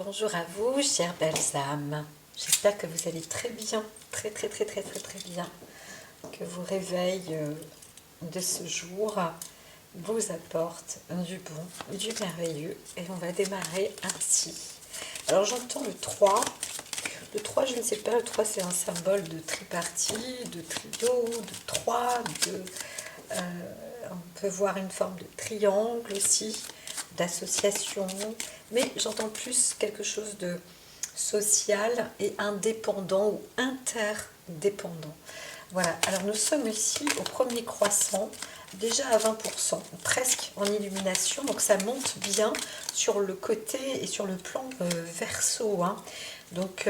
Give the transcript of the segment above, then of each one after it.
Bonjour à vous, chères belles âmes. J'espère que vous allez très bien, très bien. Que vos réveils de ce jour vous apportent du bon, du merveilleux. Et on va démarrer ainsi. Alors j'entends le 3. Le 3, je ne sais pas, le 3 c'est un symbole de tripartie, de trio, de 3, on peut voir une forme de triangle aussi, d'association, mais j'entends plus quelque chose de social et indépendant ou interdépendant. Voilà, alors nous sommes ici au premier croissant, déjà à 20%, presque en illumination, donc ça monte bien sur le côté et sur le plan Verseau. Donc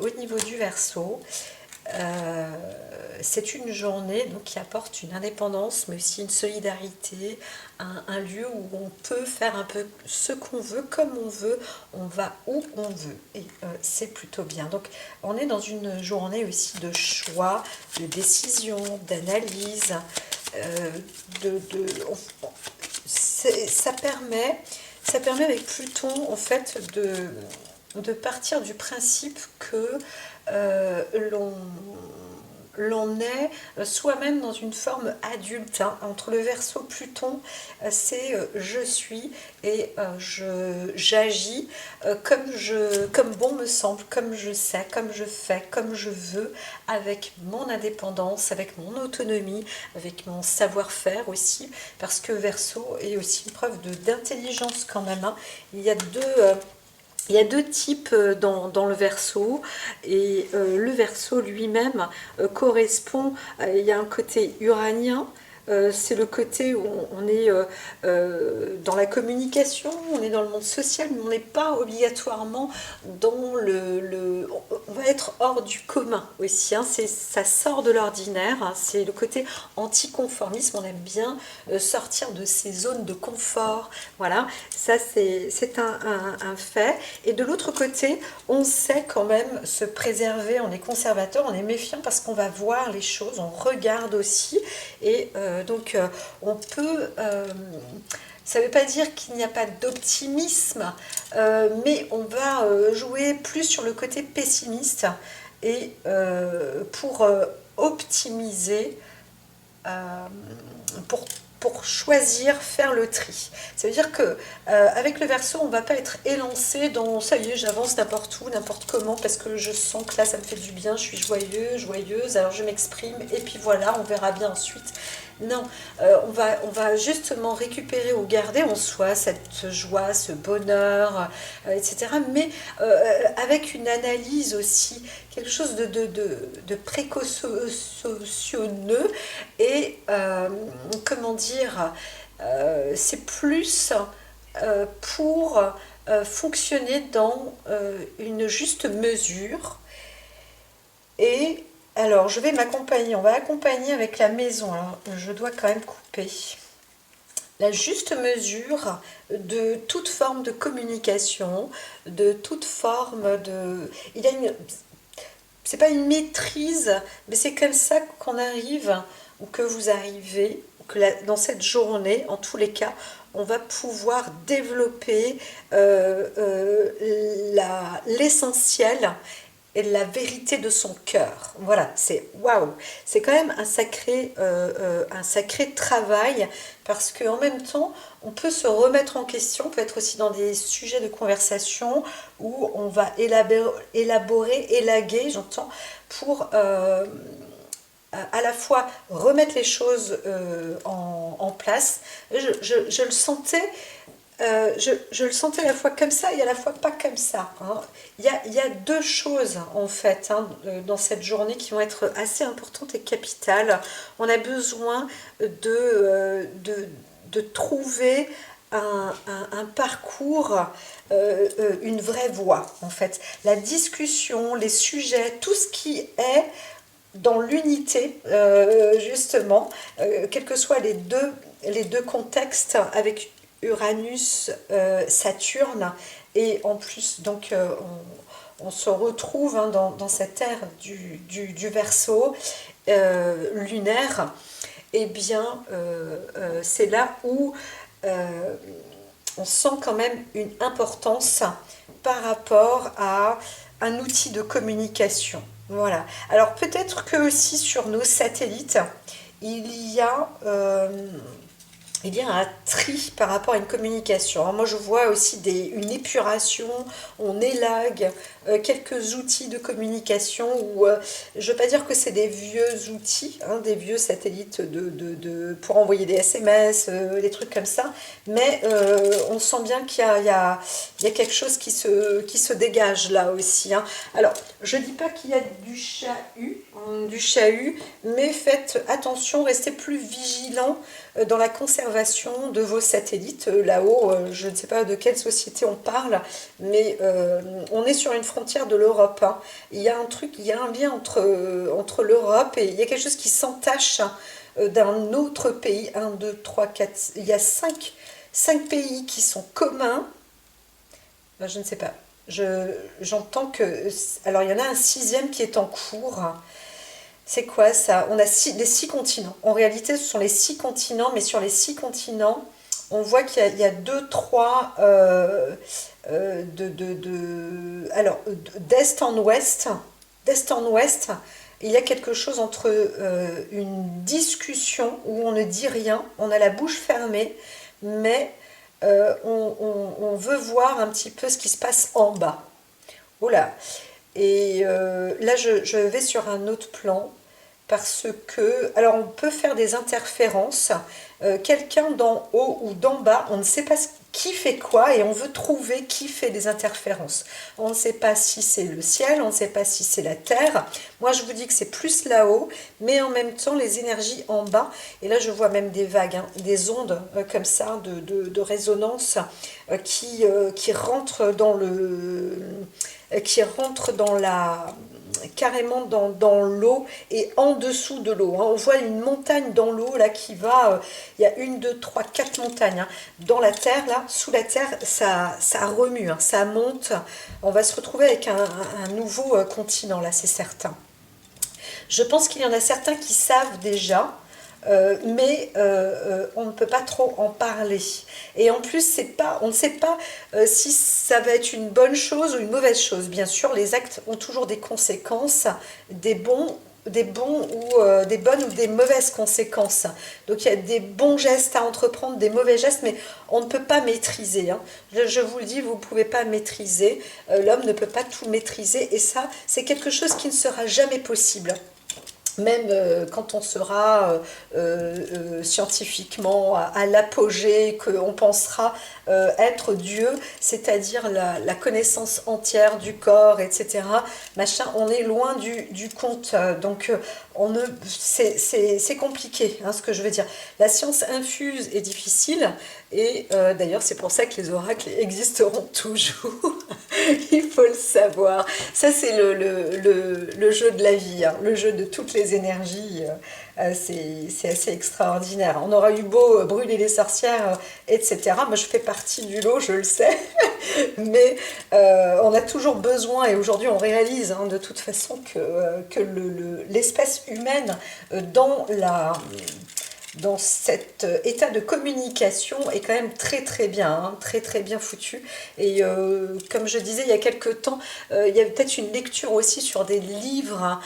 au niveau du Verseau, c'est une journée donc, qui apporte une indépendance, mais aussi une solidarité, un lieu où on peut faire un peu ce qu'on veut, comme on veut, on va où on veut. Et c'est plutôt bien. Donc on est dans une journée aussi de choix, de décision, d'analyse. Ça permet avec Pluton en fait de partir du principe que l'on est soi-même dans une forme adulte. Entre le Verseau Pluton, c'est je suis et j'agis comme bon me semble, comme je sais, comme je fais, comme je veux, avec mon indépendance, avec mon autonomie, avec mon savoir-faire aussi, parce que Verseau est aussi une preuve d'intelligence quand même. Il y a deux types dans le Verseau, et le Verseau lui-même correspond, il y a un côté uranien, c'est le côté où on est dans la communication, on est dans le monde social, mais on n'est pas obligatoirement dans on va être hors du commun aussi, ça sort de l'ordinaire, c'est le côté anticonformisme, on aime bien sortir de ces zones de confort, voilà, ça c'est un fait. Et de l'autre côté, on sait quand même se préserver, on est conservateur, on est méfiant parce qu'on va voir les choses, on regarde aussi. Et donc, on peut... ça ne veut pas dire qu'il n'y a pas d'optimisme, mais on va jouer plus sur le côté pessimiste et pour optimiser, euh, pour choisir, faire le tri. Ça veut dire que avec le Verseau, on ne va pas être élancé dans ça y est, j'avance n'importe où, n'importe comment, parce que je sens que là, ça me fait du bien, je suis joyeux, joyeuse, alors je m'exprime, et puis voilà, on verra bien ensuite. Non, on va justement récupérer ou garder en soi cette joie, ce bonheur, etc. Mais avec une analyse aussi, quelque chose de précautionneux et comment dire, c'est plus pour fonctionner dans une juste mesure. Et alors, on va accompagner avec la maison. Alors, je dois quand même couper la juste mesure de toute forme de communication, de toute forme de... C'est pas une maîtrise, mais c'est comme ça qu'on arrive, ou que vous arrivez, dans cette journée, en tous les cas, on va pouvoir développer l'essentiel et la vérité de son cœur. Voilà, c'est waouh, c'est quand même un sacré travail, parce qu'en même temps, on peut se remettre en question, on peut être aussi dans des sujets de conversation où on va élaguer, j'entends, pour à la fois remettre les choses en place. Je le sentais, je le sentais à la fois comme ça et à la fois pas comme ça. Il y a deux choses en fait dans cette journée qui vont être assez importantes et capitales. On a besoin de trouver un parcours, une vraie voie en fait. La discussion, les sujets, tout ce qui est dans l'unité, justement, quels que soient les deux contextes avec Uranus, Saturne, et en plus, donc, on se retrouve dans cette ère du Verseau lunaire, et bien, c'est là où on sent quand même une importance par rapport à un outil de communication. Voilà. Alors peut-être que aussi sur nos satellites, il y a un tri par rapport à une communication. Alors moi, je vois aussi une épuration, on élague quelques outils de communication où je ne veux pas dire que c'est des vieux outils, hein, des vieux satellites pour envoyer des SMS, des trucs comme ça, mais on sent bien qu'il y a quelque chose qui se dégage là aussi. Hein. Alors, je ne dis pas qu'il y a du chahut, mais faites attention, restez plus vigilants dans la conservation de vos satellites. Là-haut, je ne sais pas de quelle société on parle, mais on est sur une frontière de l'Europe. Hein. Il y a un truc, il y a un lien entre l'Europe et il y a quelque chose qui s'entache d'un autre pays. Un, 2, 3, 4, il y a cinq pays qui sont communs. Ben, je ne sais pas. J'entends que... Alors, il y en a un sixième qui est en cours. C'est quoi ça? On a les 6 continents. En réalité, ce sont les 6 continents, mais sur les 6 continents, on voit qu'il y a deux, trois alors d'est en ouest. D'est en ouest, il y a quelque chose entre une discussion où on ne dit rien, on a la bouche fermée, mais on veut voir un petit peu ce qui se passe en bas. Oh là! Et là, je vais sur un autre plan parce que, alors on peut faire des interférences. Quelqu'un d'en haut ou d'en bas, on ne sait pas qui fait quoi et on veut trouver qui fait des interférences. On ne sait pas si c'est le ciel, on ne sait pas si c'est la terre. Moi, je vous dis que c'est plus là-haut, mais en même temps, les énergies en bas. Et là, je vois même des vagues, hein, des ondes comme ça de résonance qui rentrent dans la carrément dans l'eau et en dessous de l'eau. Hein. On voit une montagne dans l'eau là qui va, il y a 1, 2, 3, 4 montagnes. Hein. Dans la terre, là, sous la terre, ça remue, hein, ça monte. On va se retrouver avec un nouveau continent là, c'est certain. Je pense qu'il y en a certains qui savent déjà, mais on ne peut pas trop en parler. Et en plus, on ne sait pas si ça va être une bonne chose ou une mauvaise chose. Bien sûr, les actes ont toujours des conséquences, des bonnes ou des mauvaises conséquences. Donc il y a des bons gestes à entreprendre, des mauvais gestes, mais on ne peut pas maîtriser. Hein. Je vous le dis, vous ne pouvez pas maîtriser. L'homme ne peut pas tout maîtriser. Et ça, c'est quelque chose qui ne sera jamais possible. Même quand on sera scientifiquement à l'apogée, qu'on pensera être Dieu, c'est-à-dire la connaissance entière du corps, etc. Machin, on est loin du compte. Donc, c'est compliqué, hein, ce que je veux dire. La science infuse est difficile, et d'ailleurs, c'est pour ça que les oracles existeront toujours. Il faut le savoir. Ça, c'est le jeu de la vie, hein, le jeu de toutes les énergies. C'est assez extraordinaire. On aura eu beau brûler les sorcières, etc. Moi, je fais partie du lot, je le sais. Mais on a toujours besoin, et aujourd'hui, on réalise hein, de toute façon que l'espèce humaine dans cet état de communication est quand même très très bien, hein, très très bien foutu. Et comme je disais il y a quelques temps, il y a peut-être une lecture aussi sur des livres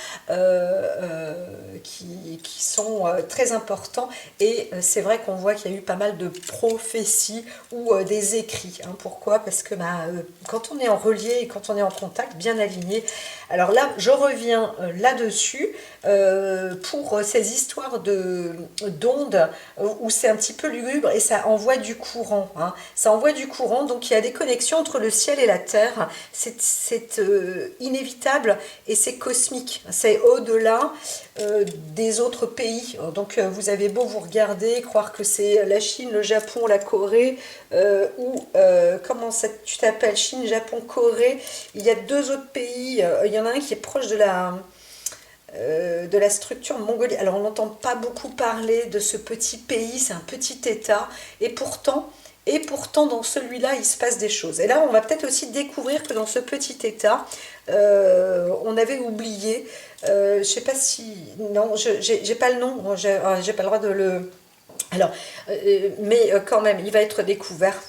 qui sont très importants. Et c'est vrai qu'on voit qu'il y a eu pas mal de prophéties ou des écrits. Hein. Pourquoi? Parce que quand on est en relié et quand on est en contact, bien aligné. Alors là, je reviens là-dessus pour ces histoires d'ondes où c'est un petit peu lugubre et ça envoie du courant. Hein. Ça envoie du courant, donc il y a des connexions entre le ciel et la terre. C'est inévitable et c'est cosmique. C'est au-delà des autres pays. Donc vous avez beau vous regarder, croire que c'est la Chine, le Japon, la Corée, ou comment ça, tu t'appelles, Chine, Japon, Corée. Il y a 2 autres pays. Il y en a un qui est proche de la structure Mongolie. Alors on n'entend pas beaucoup parler de ce petit pays, c'est un petit état, et pourtant dans celui-là il se passe des choses. Et là on va peut-être aussi découvrir que dans ce petit état, on avait oublié, je sais pas si, non, j'ai pas le nom, j'ai pas le droit de le... Alors, mais quand même, il va être découvert.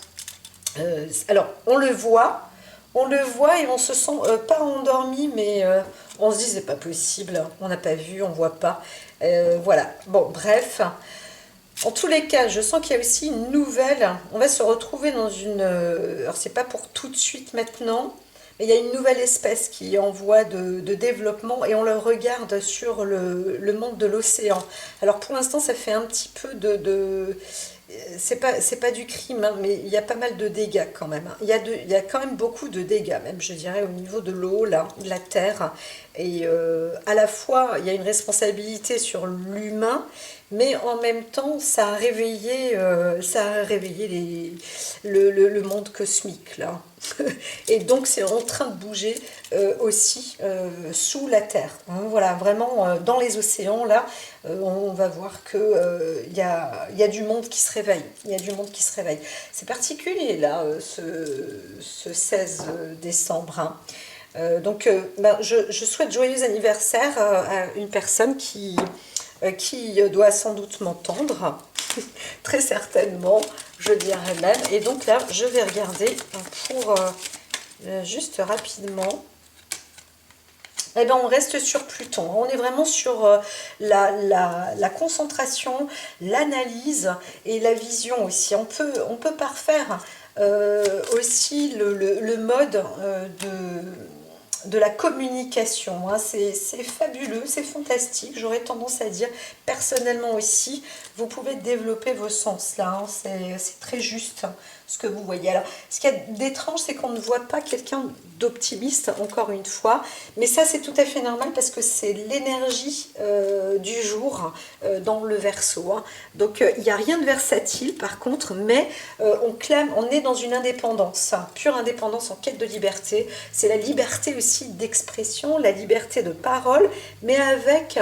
Alors, on le voit et on se sent pas endormi, mais on se dit c'est pas possible, on n'a pas vu, on voit pas. Voilà, bon, bref. En tous les cas, je sens qu'il y a aussi une nouvelle. On va se retrouver dans une. Alors, c'est pas pour tout de suite maintenant, mais il y a une nouvelle espèce qui est en voie de développement et on le regarde sur le monde de l'océan. Alors, pour l'instant, ça fait un petit peu c'est pas du crime, hein, mais il y a pas mal de dégâts quand même, hein. Il y a quand même beaucoup de dégâts, même je dirais au niveau de l'eau, là, de la terre. Et à la fois, il y a une responsabilité sur l'humain, mais en même temps, ça a réveillé le monde cosmique, là. Et donc, c'est en train de bouger aussi sous la Terre, hein. Voilà, vraiment, dans les océans, là, on va voir que il y a du monde qui se réveille. Il y a du monde qui se réveille. C'est particulier, là, ce 16 décembre, hein. Donc, ben, je souhaite joyeux anniversaire à une personne qui doit sans doute m'entendre, très certainement, je dirais même. Et donc là, je vais regarder pour juste rapidement. Eh ben, on reste sur Pluton. On est vraiment sur la concentration, l'analyse et la vision aussi. On peut parfaire aussi le mode de la communication, hein. C'est fabuleux, c'est fantastique, j'aurais tendance à dire personnellement aussi, vous pouvez développer vos sens là, hein. C'est très juste, hein, ce que vous voyez. Alors, ce qu'il y a d'étrange, c'est qu'on ne voit pas quelqu'un d'optimiste, encore une fois, mais ça c'est tout à fait normal parce que c'est l'énergie du jour dans le Verseau, hein. Donc il n'y a rien de versatile par contre, mais on est dans une indépendance, hein, pure indépendance en quête de liberté. C'est la liberté aussi d'expression, la liberté de parole, mais avec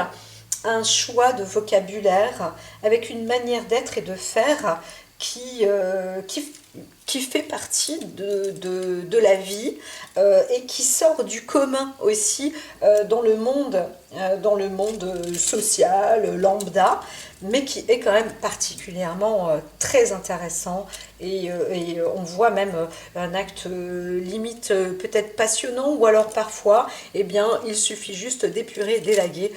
un choix de vocabulaire, avec une manière d'être et de faire qui fait partie de la vie et qui sort du commun aussi dans le monde social, lambda, mais qui est quand même particulièrement très intéressant et on voit même un acte limite peut-être passionnant ou alors parfois eh bien il suffit juste d'épurer, d'élaguer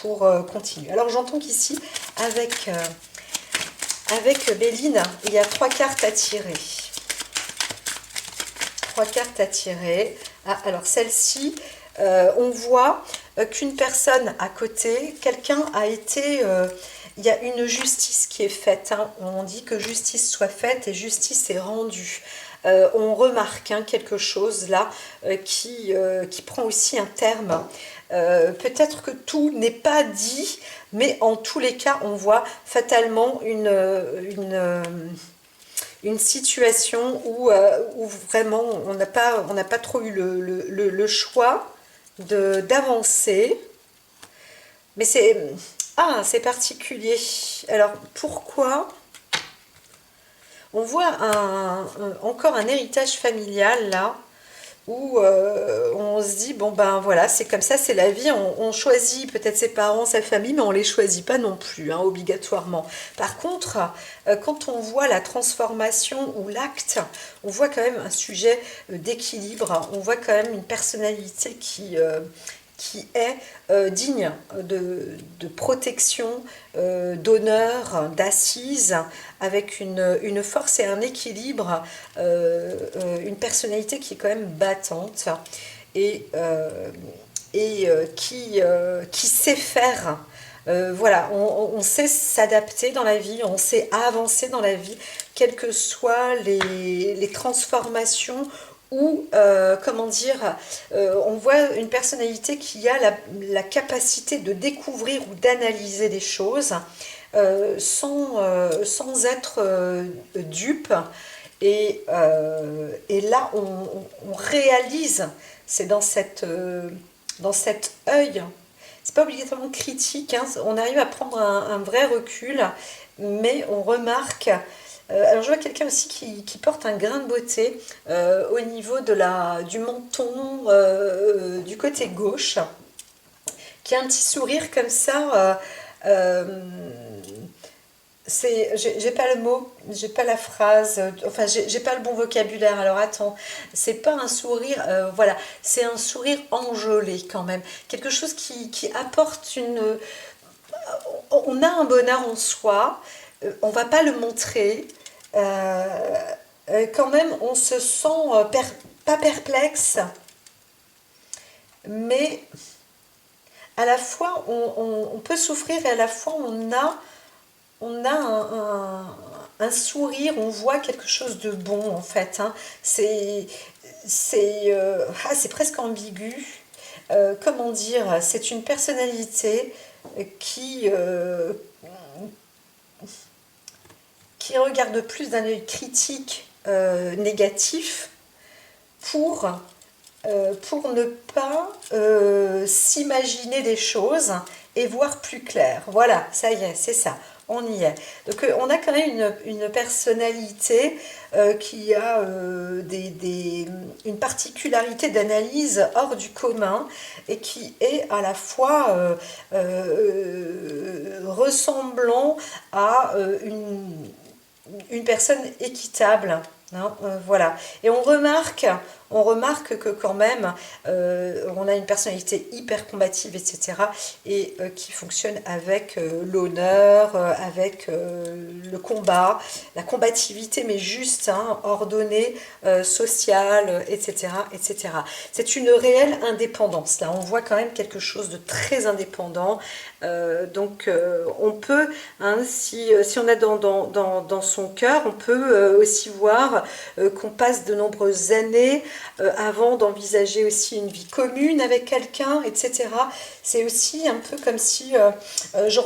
pour continuer. Alors j'entends qu'ici avec Béline, il y a 3 cartes à tirer. 3 cartes à tirer. Ah, alors celle-ci, on voit qu'une personne à côté, quelqu'un a été... il y a une justice qui est faite, hein. On dit que justice soit faite et justice est rendue. On remarque, hein, quelque chose là qui prend aussi un terme. Peut-être que tout n'est pas dit, mais en tous les cas, on voit fatalement une situation où vraiment on n'a pas trop eu le choix d'avancer. Mais c'est particulier. Alors pourquoi on voit encore un héritage familial là où on se dit bon ben voilà, c'est comme ça, c'est la vie, on choisit peut-être ses parents, sa famille, mais on les choisit pas non plus, hein, obligatoirement. Par contre, quand on voit la transformation ou l'acte, on voit quand même un sujet d'équilibre, on voit quand même une personnalité qui est digne de protection, d'honneur, d'assise, avec une force et un équilibre, une personnalité qui est quand même battante et qui sait faire. Voilà, on sait s'adapter dans la vie, on sait avancer dans la vie, quelles que soient les transformations ou, comment dire, on voit une personnalité qui a la capacité de découvrir ou d'analyser des choses sans être dupe. Et là, on réalise, c'est dans cet œil, c'est pas obligatoirement critique, hein, on arrive à prendre un vrai recul, mais on remarque. Alors je vois quelqu'un aussi qui porte un grain de beauté au niveau du menton, du côté gauche, qui a un petit sourire comme ça. j'ai pas le mot, j'ai pas la phrase, enfin j'ai pas le bon vocabulaire. Alors attends, c'est pas un sourire, voilà, c'est un sourire enjôlé quand même, quelque chose qui apporte une, on a un bonheur en soi, on va pas le montrer, quand même on se sent pas perplexe, mais à la fois on peut souffrir et à la fois on a un sourire, on voit quelque chose de bon en fait, hein. C'est presque ambigu. Comment dire, c'est une personnalité qui, euh, qui regarde plus d'un œil critique négatif pour, pour ne pas s'imaginer des choses et voir plus clair. Voilà, ça y est, c'est ça. On y est. Donc on a quand même une personnalité qui a une particularité d'analyse hors du commun et qui est à la fois ressemblant à une personne équitable. Hein, voilà. Et on remarque que quand même, on a une personnalité hyper combative, etc. Et qui fonctionne avec l'honneur, avec le combat, la combativité, mais juste, hein, ordonnée, sociale, etc., etc. C'est une réelle indépendance. Là, on voit quand même quelque chose de très indépendant. Donc, on peut, hein, si on a dans son cœur, on peut aussi voir qu'on passe de nombreuses années avant d'envisager aussi une vie commune avec quelqu'un, etc. C'est aussi un peu comme si je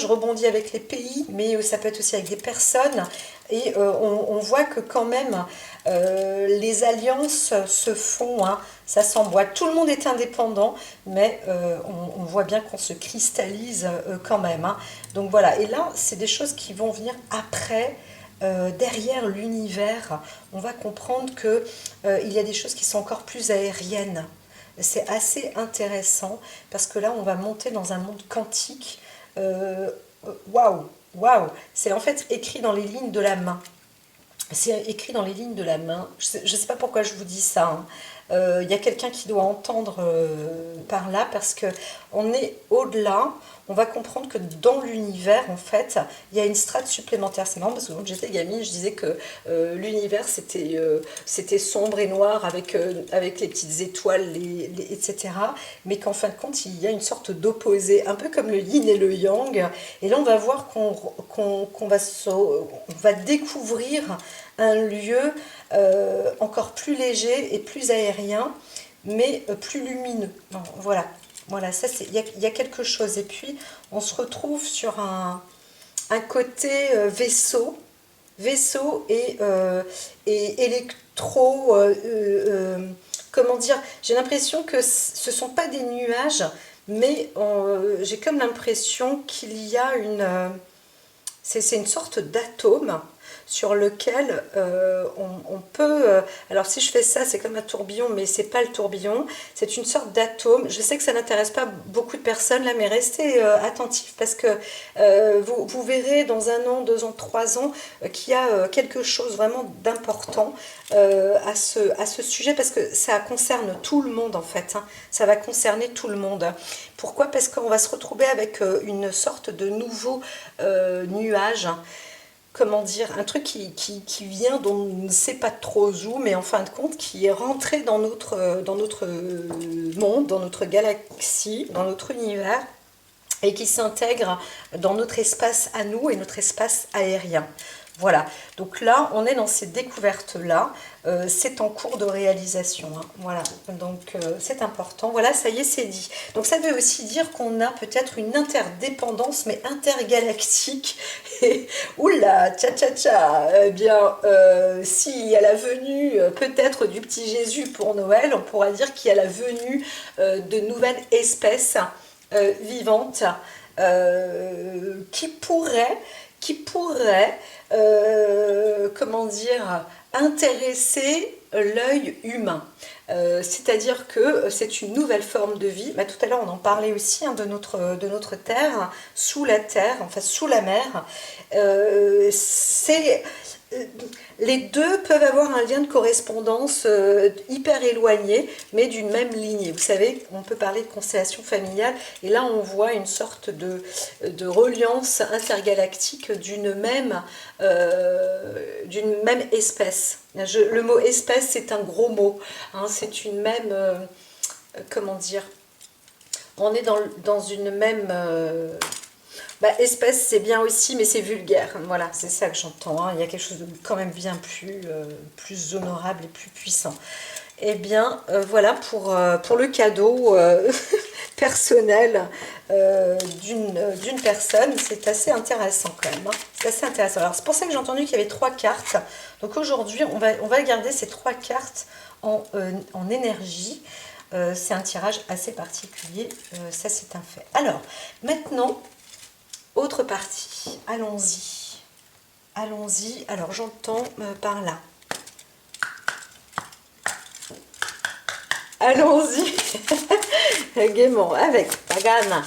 rebondis avec les pays, mais ça peut être aussi avec des personnes. Et on voit que quand même, les alliances se font, hein, ça s'emboîte. Tout le monde est indépendant, mais on voit bien qu'on se cristallise quand même, hein. Donc voilà, et là, c'est des choses qui vont venir après. Derrière l'univers, on va comprendre que il y a des choses qui sont encore plus aériennes. C'est assez intéressant parce que là, on va monter dans un monde quantique. Euh, Waouh, waouh! C'est en fait écrit dans les lignes de la main. C'est écrit dans les lignes de la main. Je ne sais pas pourquoi je vous dis ça, hein. Il y a quelqu'un qui doit entendre par là parce que on est au-delà. On va comprendre que dans l'univers, en fait, il y a une strate supplémentaire. C'est marrant parce que quand j'étais gamine, je disais que l'univers c'était sombre et noir avec les petites étoiles, etc. Mais qu'en fin de compte, il y a une sorte d'opposé, un peu comme le yin et le yang. Et là, on va voir on va découvrir un lieu encore plus léger et plus aérien, mais plus lumineux. Non, voilà, voilà, ça c'est, il y a quelque chose. Et puis on se retrouve sur un côté vaisseau et électro. Comment dire? J'ai l'impression que ce ne sont pas des nuages, mais j'ai comme l'impression qu'il y a c'est une sorte d'atome sur lequel on peut... alors si je fais ça, c'est comme un tourbillon, mais c'est pas le tourbillon, c'est une sorte d'atome. Je sais que ça n'intéresse pas beaucoup de personnes là, mais restez attentifs parce que vous verrez dans 1 an, 2 ans, 3 ans qu'il y a quelque chose vraiment d'important à ce sujet parce que ça concerne tout le monde en fait, hein. Ça va concerner tout le monde. Pourquoi? Parce qu'on va se retrouver avec une sorte de nouveau nuage, comment dire, un truc qui vient dont on ne sait pas trop où, mais en fin de compte qui est rentré dans notre monde, dans notre galaxie, dans notre univers, et qui s'intègre dans notre espace à nous et notre espace aérien. Voilà, donc là, on est dans ces découvertes-là, c'est en cours de réalisation, hein. Voilà, donc c'est important, voilà, ça y est, c'est dit. Donc ça veut aussi dire qu'on a peut-être une interdépendance, mais intergalactique, et oula, tcha, eh bien, s'il y a la venue peut-être du petit Jésus pour Noël, on pourra dire qu'il y a la venue de nouvelles espèces vivantes qui pourrait comment dire, intéresser l'œil humain. C'est-à-dire que c'est une nouvelle forme de vie. Bah, tout à l'heure, on en parlait aussi hein, de notre terre, sous la terre, enfin sous la mer. C'est les deux peuvent avoir un lien de correspondance hyper éloigné, mais d'une même lignée. Vous savez, on peut parler de constellation familiale, et là on voit une sorte de reliance intergalactique d'une même espèce. Le mot espèce, c'est un gros mot, hein, c'est une même... comment dire? On est dans une même... bah, espèce, c'est bien aussi, mais c'est vulgaire. Voilà, c'est ça que j'entends. Hein. Il y a quelque chose de quand même bien plus honorable et plus puissant. Eh bien, voilà pour le cadeau personnel d'une personne. C'est assez intéressant quand même. Hein. C'est assez intéressant. Alors, c'est pour ça que j'ai entendu qu'il y avait 3 cartes. Donc aujourd'hui, on va garder ces 3 cartes en énergie. C'est un tirage assez particulier. Ça, c'est un fait. Alors, maintenant... Autre partie, allons-y. Allons-y. Alors j'entends par là. Allons-y. Gaiement, avec Pagana.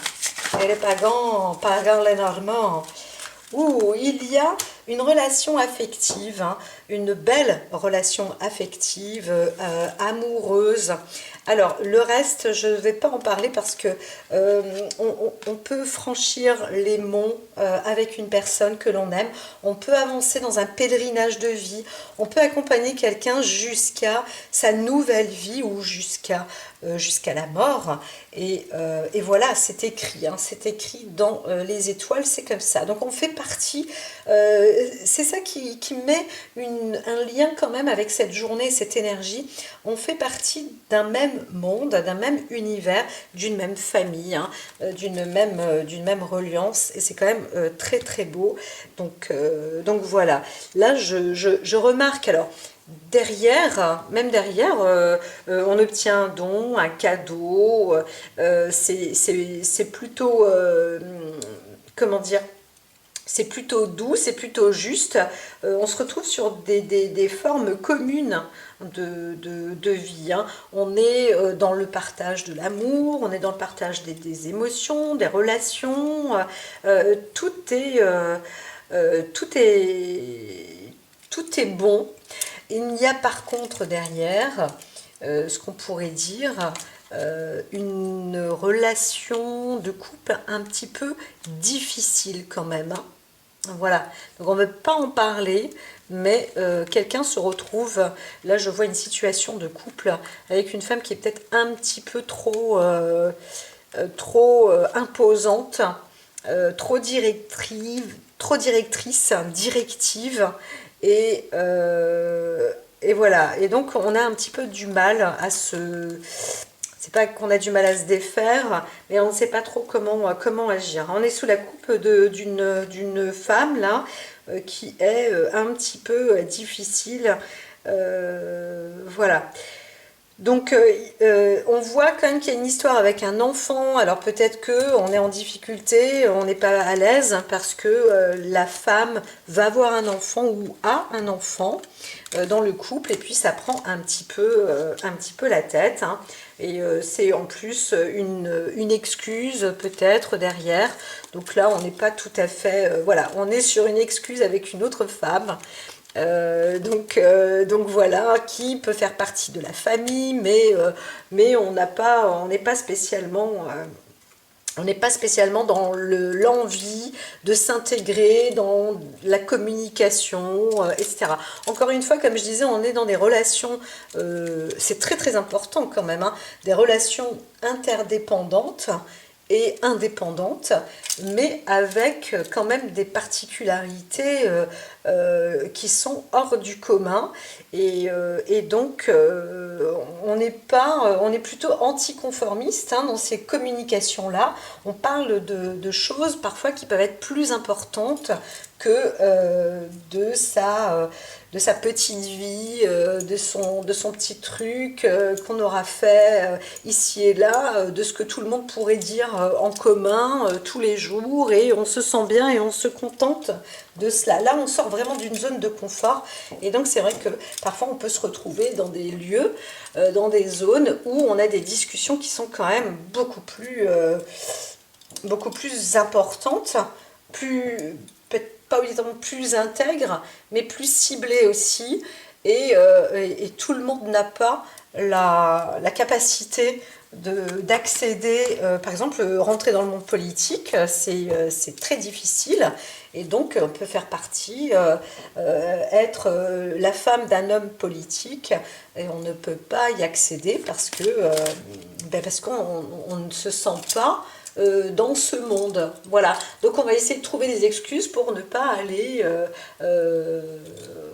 Et les Pagans, Pagan les Normands. Où il y a une relation affective, hein, une belle relation affective, amoureuse. Alors, le reste, je ne vais pas en parler parce que on peut franchir les monts avec une personne que l'on aime. On peut avancer dans un pèlerinage de vie. On peut accompagner quelqu'un jusqu'à sa nouvelle vie ou jusqu'à la mort. Et voilà, c'est écrit. Hein, c'est écrit dans les étoiles, c'est comme ça. Donc, on fait partie... c'est ça qui met un lien quand même avec cette journée, cette énergie. On fait partie d'un même monde, d'un même univers, d'une même famille, hein, d'une même reliance, et c'est quand même très très beau. Donc voilà, là je remarque, alors même derrière, on obtient un don, un cadeau, c'est plutôt, comment dire, c'est plutôt doux, c'est plutôt juste. On se retrouve sur des formes communes de vie. Hein. On est dans le partage de l'amour, on est dans le partage des émotions, des relations. Tout est, tout est bon. Il y a par contre derrière, ce qu'on pourrait dire, une relation de couple un petit peu difficile quand même. Hein. Voilà, donc on ne veut pas en parler, mais quelqu'un se retrouve, là je vois une situation de couple avec une femme qui est peut-être un petit peu trop imposante, trop directrice, directive, et voilà, et donc on a un petit peu du mal à se... C'est pas qu'on a du mal à se défaire, mais on ne sait pas trop comment agir. On est sous la coupe d'une femme, là, qui est un petit peu difficile. Voilà. Donc, on voit quand même qu'il y a une histoire avec un enfant. Alors, peut-être qu'on est en difficulté, on n'est pas à l'aise, parce que la femme va avoir un enfant ou a un enfant dans le couple, et puis ça prend un petit peu la tête. Hein. Et c'est en plus une excuse peut-être derrière. Donc là, on n'est pas tout à fait... voilà, on est sur une excuse avec une autre femme. Donc voilà, qui peut faire partie de la famille, mais on n'est pas spécialement... on n'est pas spécialement dans l'envie de s'intégrer dans la communication, etc. Encore une fois, comme je disais, on est dans des relations, c'est très très important quand même, hein, des relations interdépendantes et indépendantes, mais avec quand même des particularités qui sont hors du commun, et donc on est plutôt anticonformiste hein, dans ces communications là. On parle de choses parfois qui peuvent être plus importantes que de sa petite vie, de son petit truc qu'on aura fait ici et là, de ce que tout le monde pourrait dire en commun tous les jours, et on se sent bien et on se contente de cela. Là, on sort vraiment d'une zone de confort, et donc c'est vrai que parfois on peut se retrouver dans des lieux, dans des zones où on a des discussions qui sont quand même beaucoup plus importantes, peut-être pas évidemment plus intègres, mais plus ciblées aussi, et tout le monde n'a pas la capacité d'accéder, par exemple, rentrer dans le monde politique, c'est très difficile, et donc on peut faire partie, être la femme d'un homme politique, et on ne peut pas y accéder parce qu'on ne se sent pas dans ce monde. Voilà. Donc on va essayer de trouver des excuses pour ne pas aller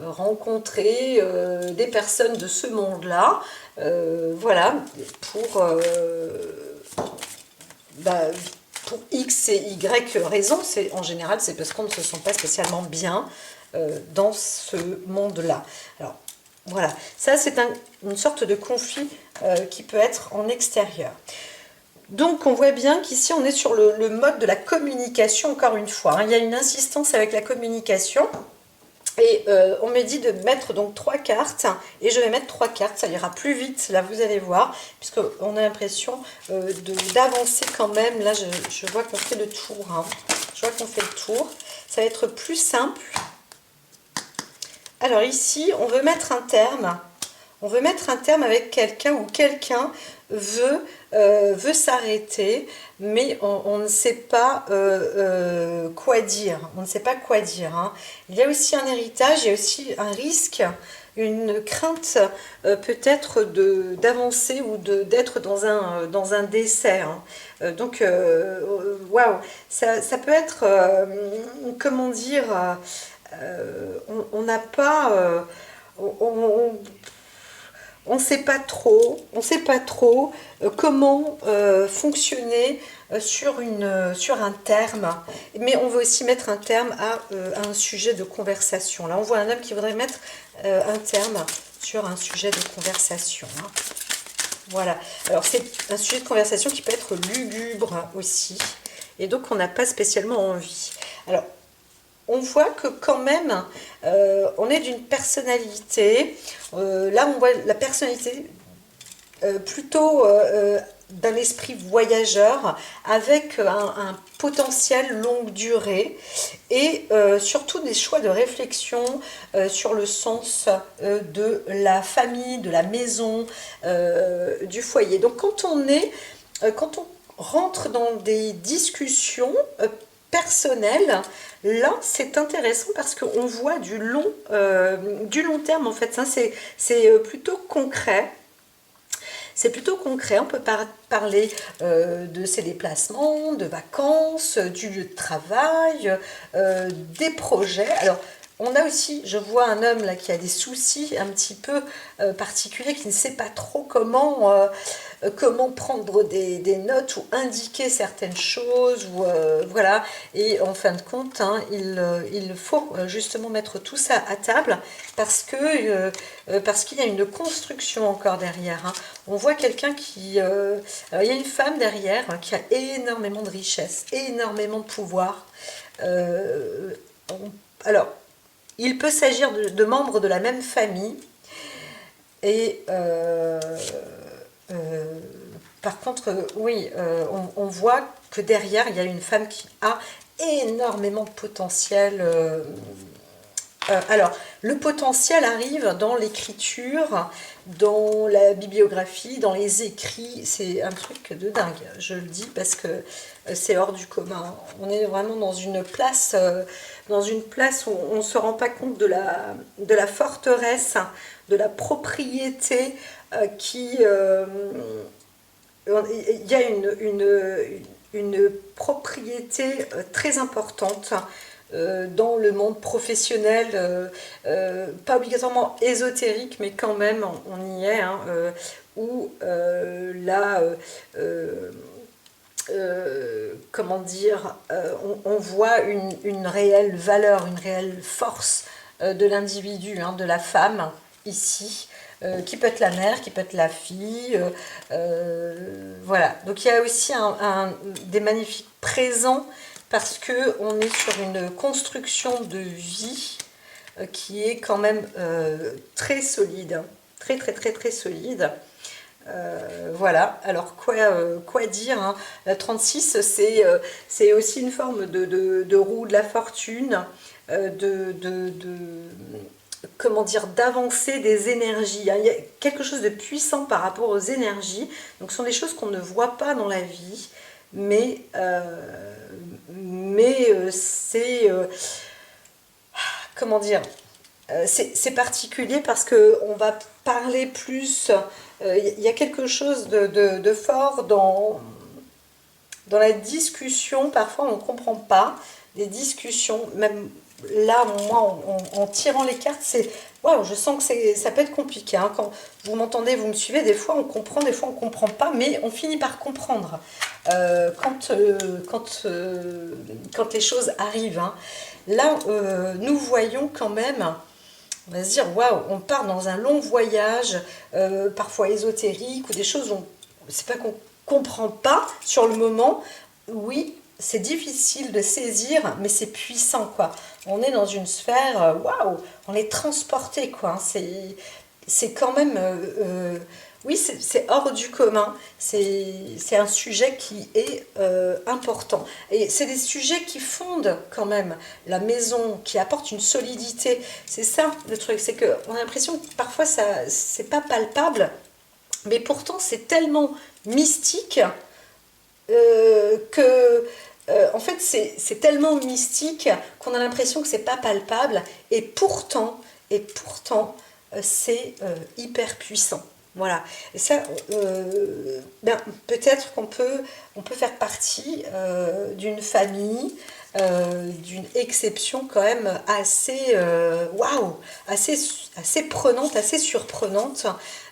rencontrer des personnes de ce monde-là. Voilà. Bah, pour X et Y raisons, en général, c'est parce qu'on ne se sent pas spécialement bien dans ce monde-là. Alors, voilà. Ça, c'est une sorte de conflit qui peut être en extérieur. Donc on voit bien qu'ici on est sur le mode de la communication, encore une fois, hein. Il y a une insistance avec la communication, et on me dit de mettre donc 3 cartes, et je vais mettre 3 cartes, ça ira plus vite, là vous allez voir, puisqu'on a l'impression d'avancer quand même. Là je vois qu'on fait le tour, hein. Je vois qu'on fait le tour, ça va être plus simple. Alors ici on veut mettre un terme. On veut mettre un terme avec quelqu'un, ou quelqu'un veut s'arrêter, mais on ne sait pas quoi dire. On ne sait pas quoi dire, hein. Il y a aussi un héritage, il y a aussi un risque, une crainte peut-être d'avancer ou d'être dans un décès, hein. Donc, waouh, ça peut être, comment dire, on n'a pas... on ne sait pas trop, comment fonctionner sur un terme, mais on veut aussi mettre un terme à un sujet de conversation. Là, on voit un homme qui voudrait mettre un terme sur un sujet de conversation, hein. Voilà. Alors, c'est un sujet de conversation qui peut être lugubre aussi, et donc on n'a pas spécialement envie. Alors, on voit que quand même, on est d'une personnalité. Là, on voit la personnalité plutôt d'un esprit voyageur, avec un potentiel longue durée, et surtout des choix de réflexion sur le sens de la famille, de la maison, du foyer. Donc quand on rentre dans des discussions personnelles, là c'est intéressant parce qu'on voit du long terme en fait. Ça, c'est plutôt concret. C'est plutôt concret, on peut parler de ses déplacements, de vacances, du lieu de travail, des projets. Alors, on a aussi, je vois un homme là qui a des soucis un petit peu particuliers, qui ne sait pas trop comment prendre des notes ou indiquer certaines choses, ou voilà. Et en fin de compte, hein, il faut justement mettre tout ça à table, parce qu'il y a une construction encore derrière, hein. On voit quelqu'un alors il y a une femme derrière, hein, qui a énormément de richesse, énormément de pouvoir. Alors, il peut s'agir de membres de la même famille, et par contre, oui, on voit que derrière, il y a une femme qui a énormément de potentiel. Alors, le potentiel arrive dans l'écriture, dans la bibliographie, dans les écrits. C'est un truc de dingue, je le dis, parce que c'est hors du commun. On est vraiment dans une place où on ne se rend pas compte de la forteresse, de la propriété qui... il y a une propriété très importante dans le monde professionnel, pas obligatoirement ésotérique, mais quand même on y est, hein, où là, comment dire, on voit une réelle valeur, une réelle force de l'individu, hein, de la femme, ici, qui peut être la mère, qui peut être la fille, voilà. Donc il y a aussi des magnifiques présents, parce qu'on est sur une construction de vie qui est quand même très solide, hein, très très très très solide. Voilà, alors quoi dire, hein. La 36, c'est aussi une forme de roue de la fortune, comment dire, d'avancer des énergies. Il y a quelque chose de puissant par rapport aux énergies, donc ce sont des choses qu'on ne voit pas dans la vie, mais c'est, comment dire, c'est particulier parce qu'on va parler plus, il y a quelque chose de fort dans la discussion. Parfois on ne comprend pas des discussions, même là, moi, en tirant les cartes, c'est waouh, je sens que ça peut être compliqué, hein. Quand vous m'entendez, vous me suivez, des fois on comprend, des fois on ne comprend pas, mais on finit par comprendre quand les choses arrivent, hein. Là, nous voyons quand même, on va se dire waouh, on part dans un long voyage, parfois ésotérique, ou des choses où c'est pas qu'on comprend pas sur le moment. Oui, c'est difficile de saisir, mais c'est puissant, quoi. On est dans une sphère, waouh, on est transporté, quoi. C'est quand même, oui, c'est hors du commun. C'est un sujet qui est important. Et c'est des sujets qui fondent quand même la maison, qui apportent une solidité. C'est ça le truc, c'est qu'on a l'impression que parfois ça, c'est pas palpable, mais pourtant c'est tellement mystique en fait, c'est tellement mystique qu'on a l'impression que c'est pas palpable, et pourtant, c'est hyper puissant. Voilà. Et ça, ben, peut-être on peut faire partie d'une famille, d'une exception quand même assez, waouh, assez prenante, assez surprenante,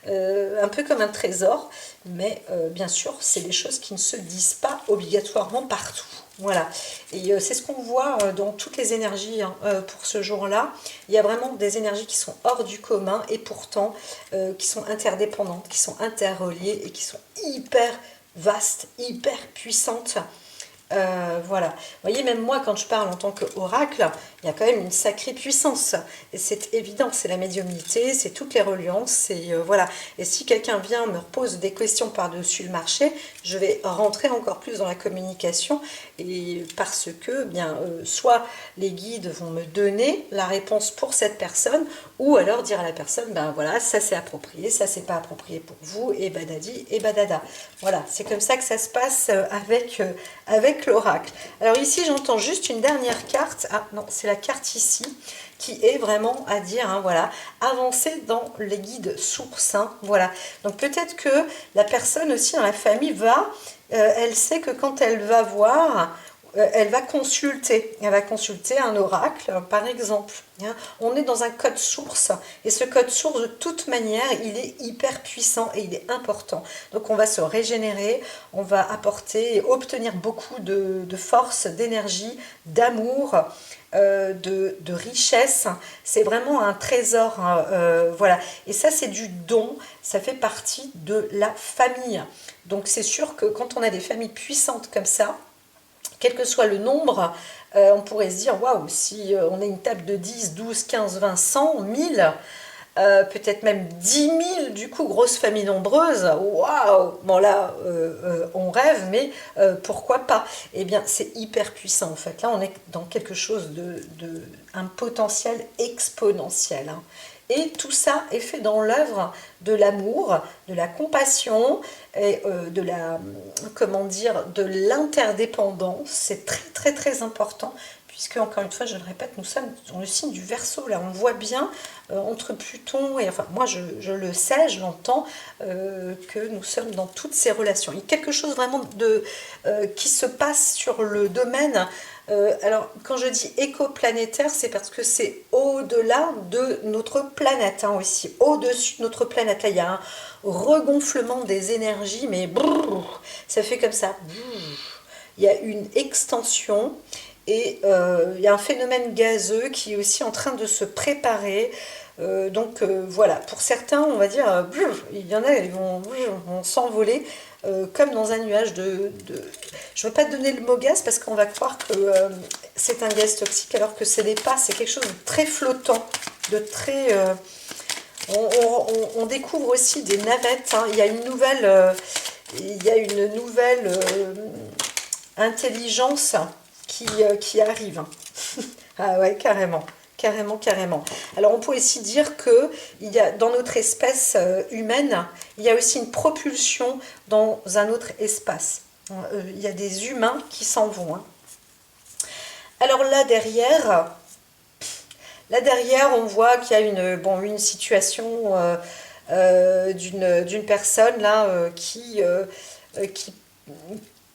un peu comme un trésor, mais bien sûr, c'est des choses qui ne se disent pas obligatoirement partout. Voilà, et c'est ce qu'on voit dans toutes les énergies, hein, pour ce jour-là. Il y a vraiment des énergies qui sont hors du commun, et pourtant qui sont interdépendantes, qui sont interreliées et qui sont hyper vastes, hyper puissantes. Voilà, vous voyez, même moi quand je parle en tant qu'oracle, il y a quand même une sacrée puissance, et c'est évident, c'est la médiumnité, c'est toutes les reliances, c'est voilà. Et si quelqu'un vient me pose des questions par-dessus le marché, je vais rentrer encore plus dans la communication, et parce que bien soit les guides vont me donner la réponse pour cette personne, ou alors dire à la personne, ben voilà, ça c'est approprié, ça c'est pas approprié pour vous, et badadi et badada. Voilà, c'est comme ça que ça se passe avec l'oracle. Alors ici j'entends juste une dernière carte. Ah non, c'est la carte ici qui est vraiment à dire, hein, voilà, avancer dans les guides sources, hein, voilà. Donc peut-être que la personne aussi dans la famille elle sait que quand elle va voir, elle va consulter un oracle, par exemple, hein. On est dans un code source, et ce code source, de toute manière, il est hyper puissant et il est important. Donc on va se régénérer, on va apporter et obtenir beaucoup de force, d'énergie, d'amour, de richesse. C'est vraiment un trésor, hein, voilà. Et ça, c'est du don, ça fait partie de la famille. Donc c'est sûr que quand on a des familles puissantes comme ça, quel que soit le nombre, on pourrait se dire, waouh, si on a une table de 10, 12, 15, 20, 100, 1000, peut-être même 10 000, du coup, grosse famille nombreuse, waouh, bon là, on rêve, mais pourquoi pas? Eh bien, c'est hyper puissant, en fait. Là, on est dans quelque chose un potentiel exponentiel, hein. Et tout ça est fait dans l'œuvre de l'amour, de la compassion et comment dire, de l'interdépendance. C'est très très très important, puisque encore une fois, je le répète, nous sommes dans le signe du Verseau. Là, on voit bien entre Pluton et, enfin, moi je le sais, je l'entends, que nous sommes dans toutes ces relations. Il y a quelque chose vraiment qui se passe sur le domaine. Alors, quand je dis écoplanétaire, c'est parce que c'est au-delà de notre planète, hein, aussi, au-dessus de notre planète. Là, il y a un regonflement des énergies, mais brrr, ça fait comme ça. Brrr. Il y a une extension et il y a un phénomène gazeux qui est aussi en train de se préparer. Donc voilà, pour certains, on va dire, il y en a, ils vont s'envoler comme dans un nuage Je ne veux pas te donner le mot gaz parce qu'on va croire que c'est un gaz toxique alors que ce n'est pas, c'est quelque chose de très flottant, de très... on découvre aussi des navettes, hein. Il y a une nouvelle intelligence qui arrive. Ah ouais, carrément. Carrément, carrément. Alors on peut aussi dire que dans notre espèce humaine, il y a aussi une propulsion dans un autre espace. Il y a des humains qui s'en vont. Hein. Alors là derrière, on voit qu'il y a une situation d'une personne là qui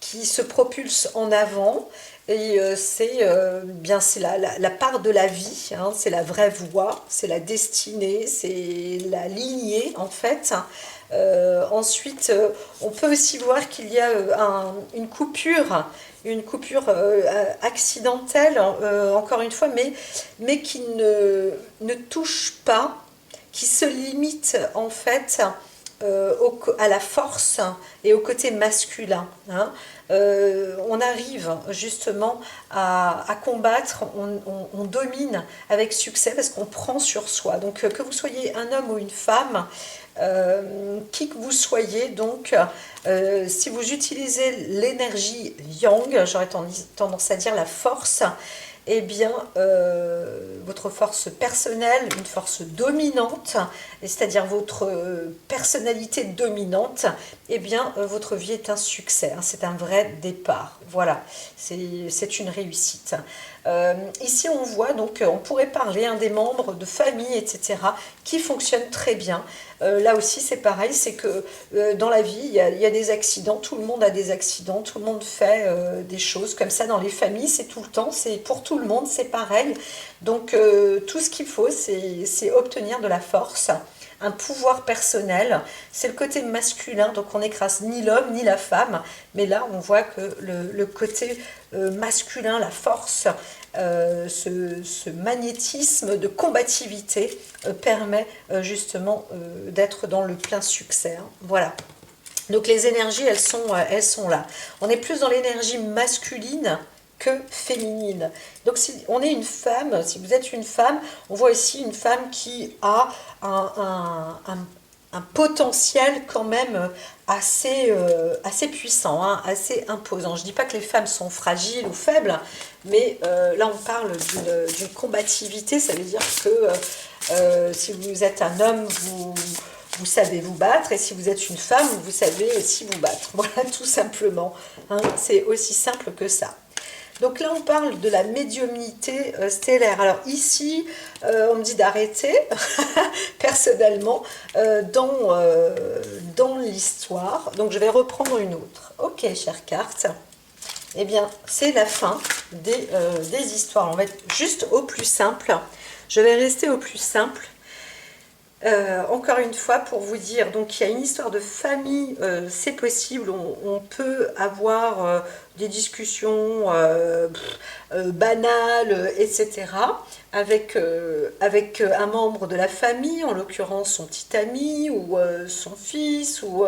se propulse en avant. Et c'est la part de la vie, hein, c'est la vraie voie, c'est la destinée, c'est la lignée en fait. Ensuite, on peut aussi voir qu'il y a une coupure accidentelle, encore une fois, mais qui ne touche pas, qui se limite en fait à la force et au côté masculin. Hein. On arrive justement à combattre, on domine avec succès parce qu'on prend sur soi. Donc que vous soyez un homme ou une femme, qui que vous soyez, donc si vous utilisez l'énergie yang, j'aurais tendance à dire la force, eh bien, votre force personnelle, une force dominante, c'est-à-dire votre personnalité dominante, eh bien, votre vie est un succès, hein, c'est un vrai départ. Voilà, c'est une réussite. Ici, on voit, donc, on pourrait parler des membres de famille, etc., qui fonctionnent très bien. Là aussi, c'est pareil, c'est que dans la vie, il y a des accidents, tout le monde a des accidents, tout le monde fait des choses comme ça dans les familles, c'est tout le temps, c'est pour tout le monde, c'est pareil. Donc, tout ce qu'il faut, c'est obtenir de la force, un pouvoir personnel, c'est le côté masculin, donc on n'écrase ni l'homme ni la femme, mais là on voit que le côté masculin, la force, ce magnétisme de combativité permet justement d'être dans le plein succès. Hein. Voilà. Donc les énergies, elles sont là. On est plus dans l'énergie masculine que féminine. Donc si on est une femme, si vous êtes une femme, on voit ici une femme qui a un potentiel quand même assez puissant, hein, assez imposant. Je ne dis pas que les femmes sont fragiles ou faibles, mais là on parle d'une combativité, ça veut dire que si vous êtes un homme, vous savez vous battre, et si vous êtes une femme, vous savez aussi vous battre. Voilà, tout simplement. Hein, c'est aussi simple que ça. Donc là, on parle de la médiumnité stellaire. Alors ici, on me dit d'arrêter, personnellement, dans l'histoire. Donc je vais reprendre une autre. Ok, chère carte. Eh bien, c'est la fin des histoires. On va être juste au plus simple. Je vais rester au plus simple. Encore une fois, pour vous dire, donc il y a une histoire de famille, c'est possible, on peut avoir des discussions banales, etc. avec un membre de la famille, en l'occurrence son petit ami, ou son fils, ou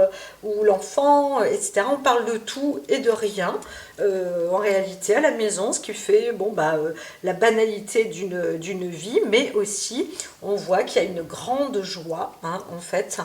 l'enfant, etc. On parle de tout et de rien, en réalité, à la maison, ce qui fait la banalité d'une vie, mais aussi, on voit qu'il y a une grande joie, hein, en fait,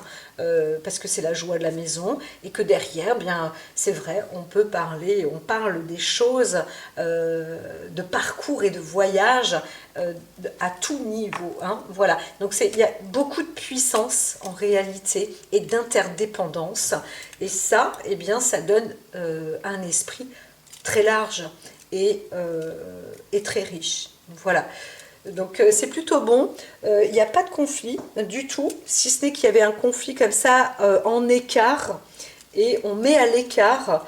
parce que c'est la joie de la maison, et que derrière, bien, c'est vrai, on parle des choses de parcours et de voyage à tout niveau, hein, voilà. Donc il y a beaucoup de puissance en réalité et d'interdépendance, et ça, eh bien, ça donne un esprit très large et très riche. Voilà. Donc c'est plutôt bon. Il n'y a pas de conflit du tout, si ce n'est qu'il y avait un conflit comme ça en écart, et on met à l'écart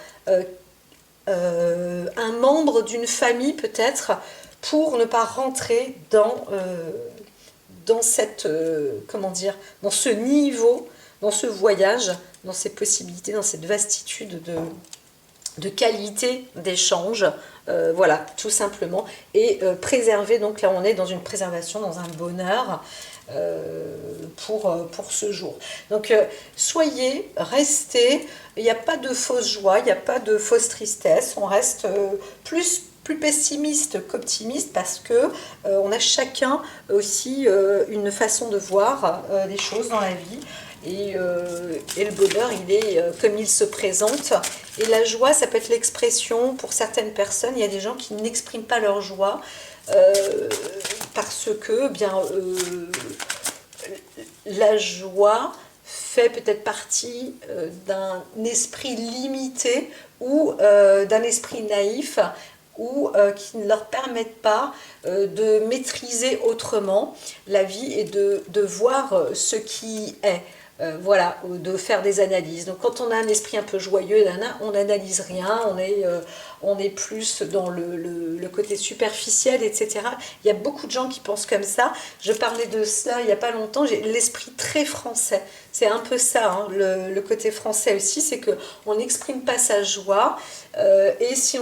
un membre d'une famille peut-être, pour ne pas rentrer dans cette, comment dire, dans ce niveau, dans ce voyage, dans ces possibilités, dans cette vastitude de qualité d'échange, voilà, tout simplement, et préserver, donc là on est dans une préservation, dans un bonheur pour ce jour. Donc soyez, restez, il n'y a pas de fausse joie, il n'y a pas de fausse tristesse, on reste plus pessimiste qu'optimiste, parce que on a chacun aussi une façon de voir les choses dans la vie. Et le bonheur, il est comme il se présente. Et la joie, ça peut être l'expression pour certaines personnes. Il y a des gens qui n'expriment pas leur joie parce que la joie fait peut-être partie d'un esprit limité, ou d'un esprit naïf, ou qui ne leur permettent pas de maîtriser autrement la vie et de voir ce qui est. Voilà, de faire des analyses. Donc quand on a un esprit un peu joyeux, on n'analyse rien, on est plus dans le côté superficiel, etc. Il y a beaucoup de gens qui pensent comme ça. Je parlais de cela il n'y a pas longtemps, j'ai l'esprit très français. C'est un peu ça, hein, le côté français aussi, c'est qu'on n'exprime pas sa joie, et si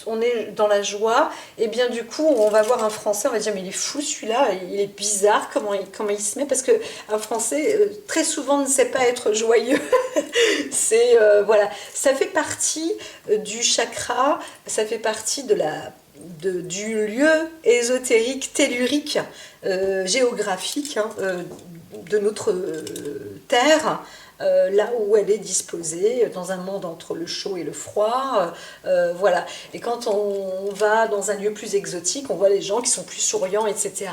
on est dans la joie, et bien du coup on va voir un Français, on va dire mais il est fou celui-là, il est bizarre, comment il se met, parce qu'un Français très souvent ne sait pas être joyeux. C'est voilà, ça fait partie du chakra, ça fait partie du lieu ésotérique, tellurique, géographique, hein, de notre terre, là où elle est disposée, dans un monde entre le chaud et le froid, voilà. Et quand on va dans un lieu plus exotique, on voit les gens qui sont plus souriants, etc.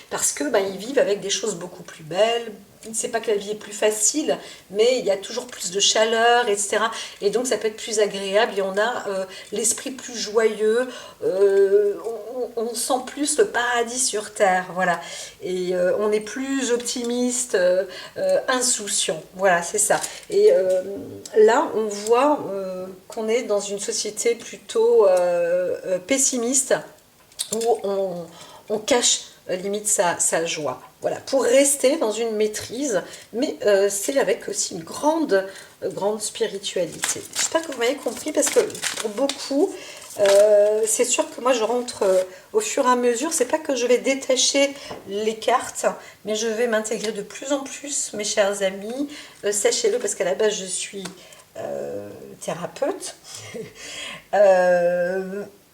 Parce que ils vivent avec des choses beaucoup plus belles. C'est pas que la vie est plus facile, mais il y a toujours plus de chaleur, etc. Et donc ça peut être plus agréable, et on a l'esprit plus joyeux, on sent plus le paradis sur terre, voilà. Et on est plus optimiste, insouciant, voilà, c'est ça. Et là, on voit qu'on est dans une société plutôt pessimiste, où on cache limite sa joie. Voilà, pour rester dans une maîtrise, mais c'est avec aussi une grande spiritualité. J'espère que vous m'avez compris, parce que pour beaucoup, c'est sûr que moi je rentre au fur et à mesure. C'est pas que je vais détacher les cartes, mais je vais m'intégrer de plus en plus, mes chers amis. Sachez-le, parce qu'à la base je suis thérapeute.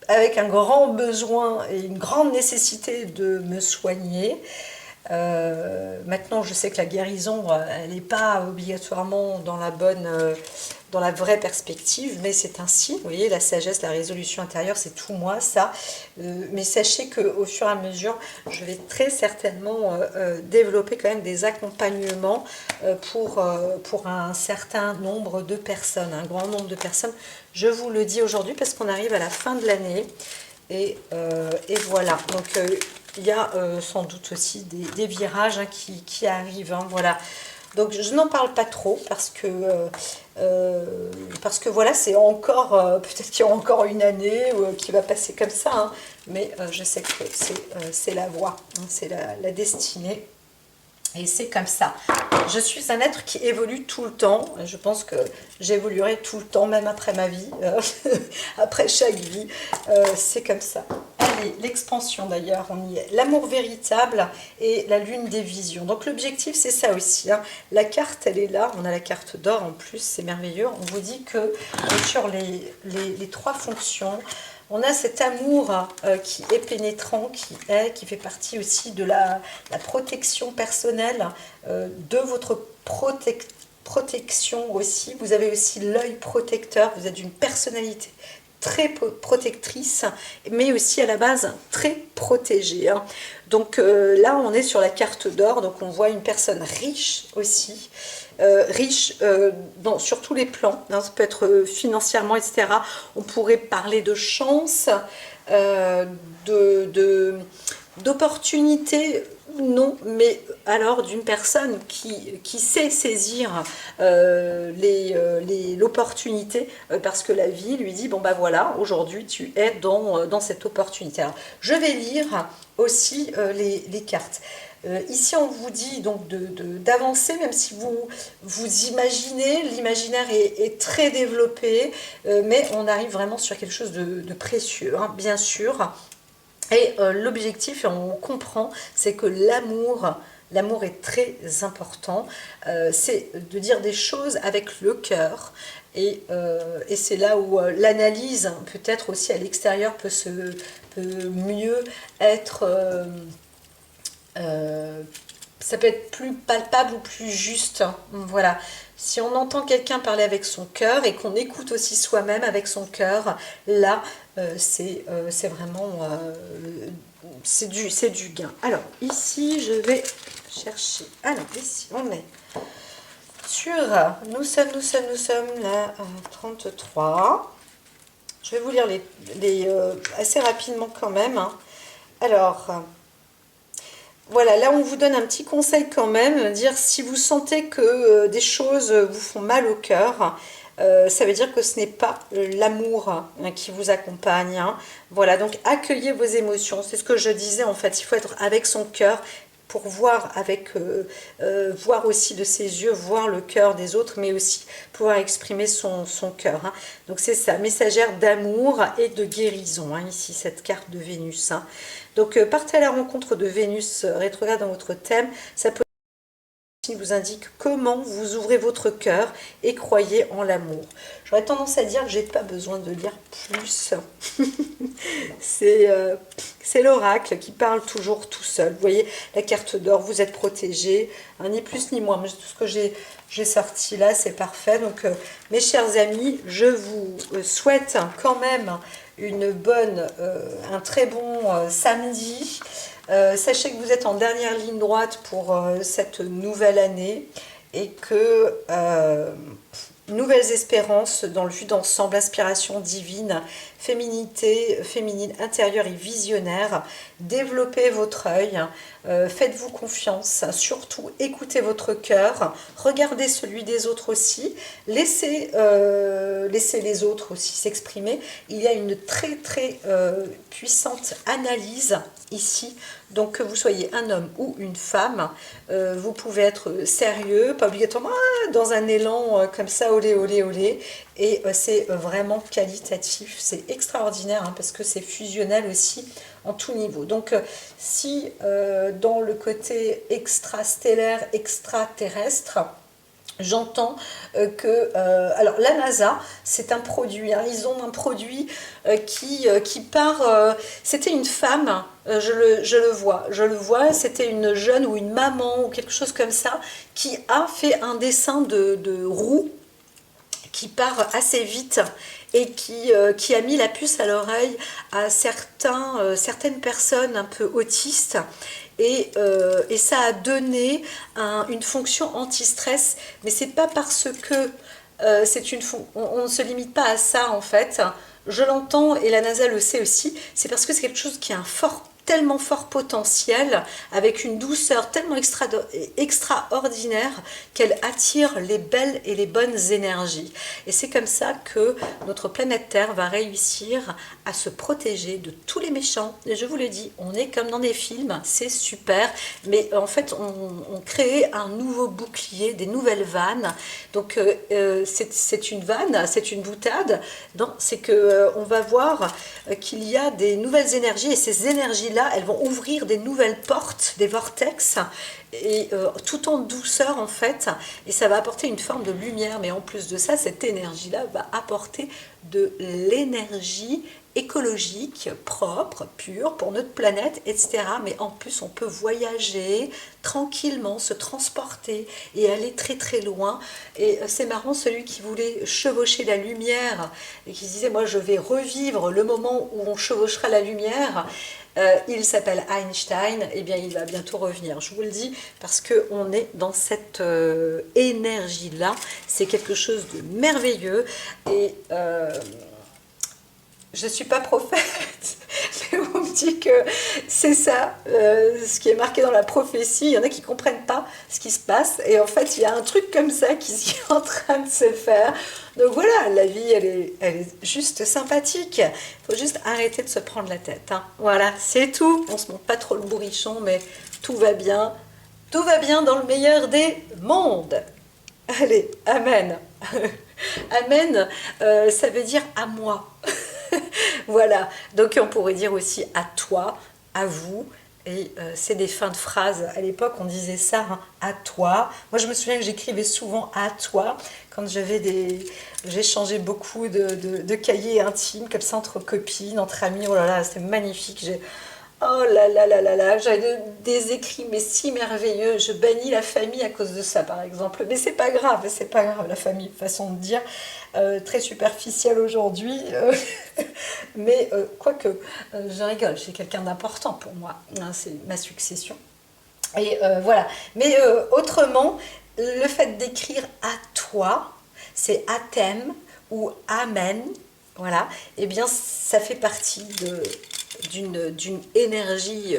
Avec un grand besoin et une grande nécessité de me soigner. Maintenant, je sais que la guérison, elle n'est pas obligatoirement dans la vraie perspective, mais c'est ainsi. Vous voyez, la sagesse, la résolution intérieure, c'est tout moi, ça. Mais sachez qu'au fur et à mesure, je vais très certainement développer quand même des accompagnements pour un certain nombre de personnes, un grand nombre de personnes. Je vous le dis aujourd'hui, parce qu'on arrive à la fin de l'année. Et voilà. Donc, il y a sans doute aussi des virages, hein, qui arrivent, hein, voilà. Donc je n'en parle pas trop, parce que voilà, c'est encore, peut-être qu'il y aura encore une année qui va passer comme ça, hein, mais je sais que c'est la voie, hein, c'est la destinée. Et c'est comme ça. Je suis un être qui évolue tout le temps. Je pense que j'évoluerai tout le temps, même après ma vie, après chaque vie. C'est comme ça. Allez, l'expansion d'ailleurs, on y est. L'amour véritable et la lune des visions. Donc l'objectif, c'est ça aussi, hein. La carte, elle est là. On a la carte d'or en plus, c'est merveilleux. On vous dit que sur les trois fonctions, on a cet amour qui est pénétrant, qui fait partie aussi de la protection personnelle, de votre protection aussi. Vous avez aussi l'œil protecteur, vous êtes une personnalité très protectrice, mais aussi à la base très protégée, hein. Donc là, on est sur la carte d'or, donc on voit une personne riche aussi, riche sur tous les plans, hein, ça peut être financièrement, etc. On pourrait parler de chance, d'opportunités, non, mais alors d'une personne qui sait saisir l'opportunité, parce que la vie lui dit, bon bah voilà, aujourd'hui tu es dans cette opportunité. Alors, je vais lire aussi les cartes. Ici, on vous dit donc d'avancer, même si vous imaginez, l'imaginaire est très développé, mais on arrive vraiment sur quelque chose de précieux, hein, bien sûr. Et l'objectif, on comprend, c'est que l'amour est très important. C'est de dire des choses avec le cœur. Et c'est là où l'analyse, peut-être aussi à l'extérieur, peut mieux être... ça peut être plus palpable ou plus juste. Voilà. Si on entend quelqu'un parler avec son cœur et qu'on écoute aussi soi-même avec son cœur, là, c'est vraiment c'est du gain. Alors, ici, je vais chercher. Alors, ici, on est sur... Nous sommes là, 33. Je vais vous lire les assez rapidement quand même, hein. Alors... Voilà, là on vous donne un petit conseil quand même, dire si vous sentez que des choses vous font mal au cœur, ça veut dire que ce n'est pas l'amour, hein, qui vous accompagne, hein. Voilà, donc accueillez vos émotions, c'est ce que je disais en fait, il faut être avec son cœur pour voir voir aussi de ses yeux, voir le cœur des autres, mais aussi pouvoir exprimer son cœur, hein. Donc c'est ça, messagère d'amour et de guérison, hein, ici cette carte de Vénus, hein. Donc partez à la rencontre de Vénus rétrograde dans votre thème, ça peut vous indique comment vous ouvrez votre cœur et croyez en l'amour. J'aurais tendance à dire que j'ai pas besoin de lire plus. C'est l'oracle qui parle toujours tout seul. Vous voyez, la carte d'or, vous êtes protégé, hein, ni plus ni moins. Mais tout ce que j'ai sorti là, c'est parfait. Donc, mes chers amis, je vous souhaite quand même un très bon samedi. Sachez que vous êtes en dernière ligne droite pour cette nouvelle année et que nouvelles espérances dans le vue d'ensemble, inspiration divine, féminité, féminine intérieure et visionnaire. Développez votre œil, faites-vous confiance, surtout écoutez votre cœur, regardez celui des autres aussi, laissez les autres aussi s'exprimer. Il y a une très très puissante analyse ici, donc que vous soyez un homme ou une femme, vous pouvez être sérieux, pas obligatoirement dans un élan comme ça, olé olé olé, et c'est vraiment qualitatif, c'est extraordinaire, hein, parce que c'est fusionnel aussi en tout niveau. Donc si dans le côté extrastellaire, extraterrestre, j'entends alors la NASA, c'est un produit, hein, ils ont un produit qui part, c'était une femme, je le vois, c'était une jeune ou une maman ou quelque chose comme ça, qui a fait un dessin de roue qui part assez vite et qui a mis la puce à l'oreille à certaines personnes un peu autistes, et ça a donné une fonction anti-stress, mais c'est pas parce que on ne se limite pas à ça en fait, je l'entends et la NASA le sait aussi, c'est parce que c'est quelque chose qui a tellement fort potentiel, avec une douceur tellement extraordinaire qu'elle attire les belles et les bonnes énergies. Et c'est comme ça que notre planète Terre va réussir à se protéger de tous les méchants. Et je vous le dis, on est comme dans des films, c'est super, mais en fait on crée un nouveau bouclier, des nouvelles vannes. Donc c'est une vanne, c'est une boutade. Non, c'est que on va voir qu'il y a des nouvelles énergies, et ces énergies-là, elles vont ouvrir des nouvelles portes, des vortex, et tout en douceur en fait, et ça va apporter une forme de lumière. Mais en plus de ça, cette énergie-là va apporter de l'énergie écologique, propre, pur pour notre planète, etc. Mais en plus, on peut voyager tranquillement, se transporter et aller très très loin. Et c'est marrant, celui qui voulait chevaucher la lumière et qui disait, moi je vais revivre le moment où on chevauchera la lumière, il s'appelle Einstein, et bien il va bientôt revenir, je vous le dis, parce qu'on est dans cette énergie-là, c'est quelque chose de merveilleux, et je ne suis pas prophète, mais on me dit que c'est ça, ce qui est marqué dans la prophétie. Il y en a qui ne comprennent pas ce qui se passe. Et en fait, il y a un truc comme ça qui est en train de se faire. Donc voilà, la vie, elle est juste sympathique. Il faut juste arrêter de se prendre la tête, hein. Voilà, c'est tout. On ne se montre pas trop le bourrichon, mais tout va bien. Tout va bien dans le meilleur des mondes. Allez, amen. Amen, ça veut dire à moi. Voilà, donc on pourrait dire aussi à toi, à vous, et c'est des fins de phrases. À l'époque, on disait ça, hein, à toi. Moi, je me souviens que j'écrivais souvent à toi quand j'échangeais beaucoup de cahiers intimes, comme ça, entre copines, entre amis. Oh là là, c'était magnifique. Oh là là là là là, j'avais des écrits mais si merveilleux, je bannis la famille à cause de ça par exemple, mais c'est pas grave la famille, façon de dire, très superficielle aujourd'hui, mais quoique, je rigole, c'est quelqu'un d'important pour moi, hein, c'est ma succession, et voilà, mais autrement, le fait d'écrire à toi, c'est athème ou amen, voilà, et bien ça fait partie d'une énergie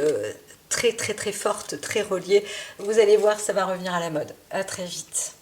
très très très forte, très reliée. Vous allez voir, ça va revenir à la mode. À très vite.